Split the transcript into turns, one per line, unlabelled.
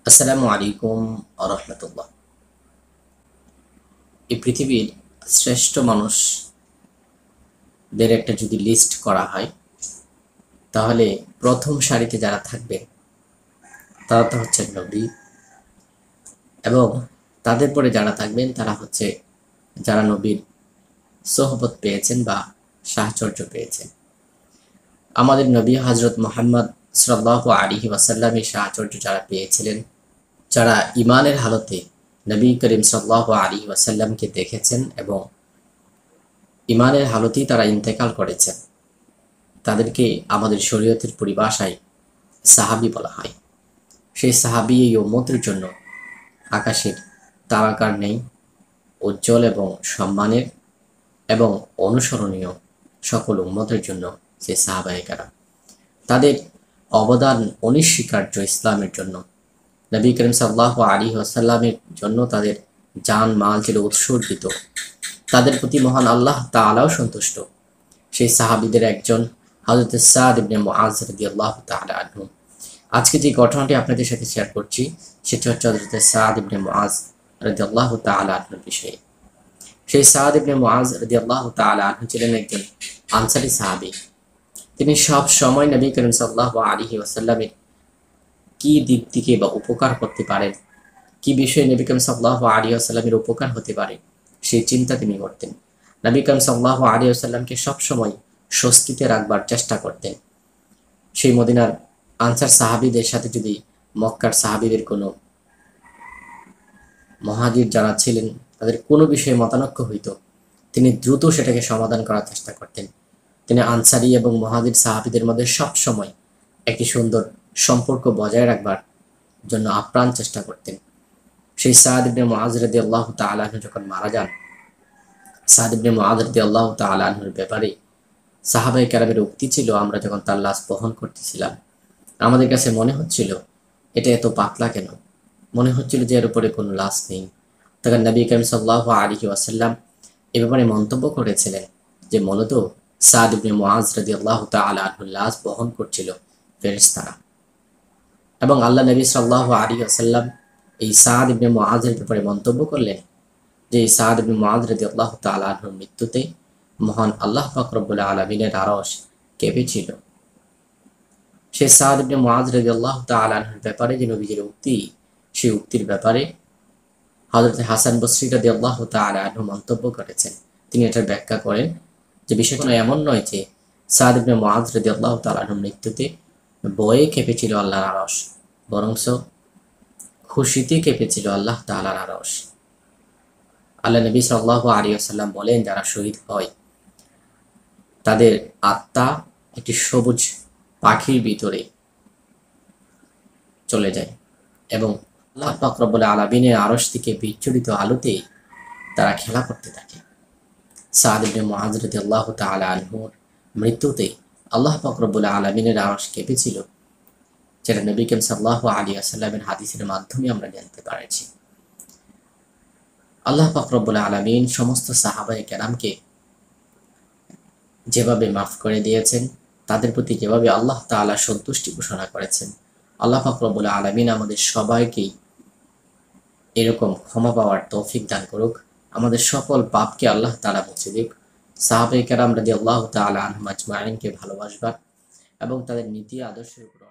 আসসালামু আলাইকুম আরহামতুল্লাহ। এই পৃথিবীর শ্রেষ্ঠ মানুষদের একটা যদি লিস্ট করা হয়, তাহলে প্রথম সারিতে যারা থাকবে তারা তো হচ্ছে নবী, এবং তাদের পরে যারা থাকবেন তারা হচ্ছে যারা নবীর সোহবত পেয়েছেন বা সাহচর্য পেয়েছেন। আমাদের নবী হজরত মোহাম্মদ সাল্লাল্লাহু আলাইহি ওয়াসাল্লামের সাহচর্য যারা পেয়েছিলেন, যারা ইমানের হালতে নবী করিম সাল্লাল্লাহু আলাইহি ওয়াসাল্লামকে দেখেছেন এবং ইমানের হালতেই তারা ইন্তেকাল করেছেন, তাদেরকে আমাদের শরীয়তের পরিভাষায় সাহাবী বলা হয়। সেই সাহাবী এই উম্মতের জন্য আকাশের তারাকার নেই, উজ্জ্বল এবং সম্মানের এবং অনুসরণীয় সকল উম্মতের জন্য সে সাহাবায়ে কেরাম। তাদের অবদান অনস্বীকার্য ইসলামের জন্য। নবী করিম সাল্লাল্লাহু আলাইহি ওয়াসাল্লামের জন্য তাদের জান মাল ছিল উৎসর্গিত। তাদের প্রতি মহান আল্লাহ তাআলাও সন্তুষ্ট। সেই সাহাবীদের একজন হযরত সাদ ইবনে মুআজ রাদিয়াল্লাহু তাআলা আনহু। আজকে যে ঘটনাটি আপনাদের সাথে শেয়ার করছি সেটি হচ্ছে হযরত সাদ ইবনে মুআজ রাদিয়াল্লাহু তাআলা আনহুর বিষয়ে। সেই সাদ ইবনে মুআজ রাদিয়াল্লাহু তাআলা আনহু ছিলেন একজন আনসারী সাহাবী। তিনি সব সময় নবী করিম সাল্লাল্লাহু আলাইহি ওয়াসাল্লামের কি দিক থেকে বা উপকার করতে পারেন, কি বিষয়ে নবী করিম সাল্লাল্লাহু আলাইহি ওয়াসাল্লামের উপকার হতে পারে সেই চিন্তা তিনি করতেন। নবী করিম সাল্লাল্লাহু আলাইহি ওয়াসাল্লামকে সবসময় স্বস্তিতে রাখবার চেষ্টা করতেন। সেই মদিনার আনসার সাহাবীদের সাথে যদি মক্কার সাহাবীদের কোনো মুহাজির যারা ছিলেন তাদের কোনো বিষয়ে মতানৈক্য হইত, তিনি দ্রুত সেটাকে সমাধান করার চেষ্টা করতেন। তিনি আনসারী এবং মুহাজির সাহাবীদের মধ্যে সবসময় একটি সুন্দর সম্পর্ক বজায় রাখবার জন্য আপ্রাণ চেষ্টা করতেন। সেই সাদ ইবনে মুআজ রাদিয়াল্লাহু তাআলা আনহু যখন মারা যান, সাদ ইবনে মুআজ রাদিয়াল্লাহু তাআলা আনহুর ব্যাপারে সাহাবায়ে কেরামের উক্তি ছিল, আমরা যখন তার লাশ বহন করতেছিলাম আমাদের কাছে মনে হচ্ছিল এটা এত পাতলা কেন, মনে হচ্ছিল যে এর উপরে কোনো লাশ নেই। তখন নবী করিম সাল্লাল্লাহু আলাইহি ওয়াসাল্লাম এ ব্যাপারে মন্তব্য করেছিলেন যে মূলত সাদ ইবনে মুআজ রাদিয়াল্লাহু তাআলা আনহুর লাশ বহন করছিল ফেরেশতারা। এবং আল্লাহ নবী সাল্লাল্লাহু আলাইহি ওয়াসাল্লাম এই সাদ ইবনে মুআজের ব্যাপারে মন্তব্য করলেন যে সাদ ইবনে মুআজ রাদিয়াল্লাহু তাআলা আনহুর মৃত্যুতে মহান আল্লাহ পাক রব্বুল আলামিনের আরশ কেঁপেছিল। সেই সাদ ইবনে মুআজ রাদিয়াল্লাহু তাআলা আনহুর ব্যাপারে যে নবীজির উক্তি, সেই উক্তির ব্যাপারে হযরত হাসান বসরি রাদিয়াল্লাহু তাআলা আনহু মন্তব্য করেছেন। তিনি এটার ব্যাখ্যা করেন যে বিষয়টা এমন নয় যে সাদ ইবনে মুআজ রাদিয়াল্লাহু তাআলা আনহুর মৃত্যুতে বয়ে কেঁপেছিল আল্লাহর আরশ, বরংস খুশিতে কেঁপেছিল আল্লাহ তাআলার আরশ। আল্লাহ নবী সাল্লাল্লাহু আলাইহি ওয়াসাল্লাম বলেন, যারা শহীদ হয় তাদের আত্মা একটি সবুজ পাখির ভিতরে চলে যায় এবং আল্লাহ পাক রব্বুল আলামিনের আরশ থেকে বিচ্ছুরিত আলোতে তারা খেলা করতে থাকে। সাদ ইবনে মুআজ রাদিয়াল্লাহু তাআলা আনহুর মৃত্যুতে আল্লাহ পাক রব্বুল আলামিনের আরশ কেঁপেছিল, যেটা নবী করিম সাল্লাল্লাহু আলাইহি ওয়াসাল্লামের হাদিসের মাধ্যমে আমরা জানতে পারছি। আল্লাহ পাক রব্বুল আলামিন সমস্ত সাহাবায়ে কেরামকে যেভাবে মাফ করে দিয়েছেন, তাদের প্রতি যেভাবে আল্লাহ তাআলা সন্তুষ্টি ঘোষণা করেছেন, আল্লাহ পাক রব্বুল আলামিন আমাদের সবাইকেই এরকম ক্ষমা পাওয়ার তৌফিক দান করুক। আমাদের সকল পাপকে আল্লাহ তাআলা মুছে দিক। সাহাবায়ে কেরাম রাদিয়াল্লাহু তাআলা আনহুম আজমাইনকে ভালোবাসবার এবং তাদের নীতি আদর্শের উপর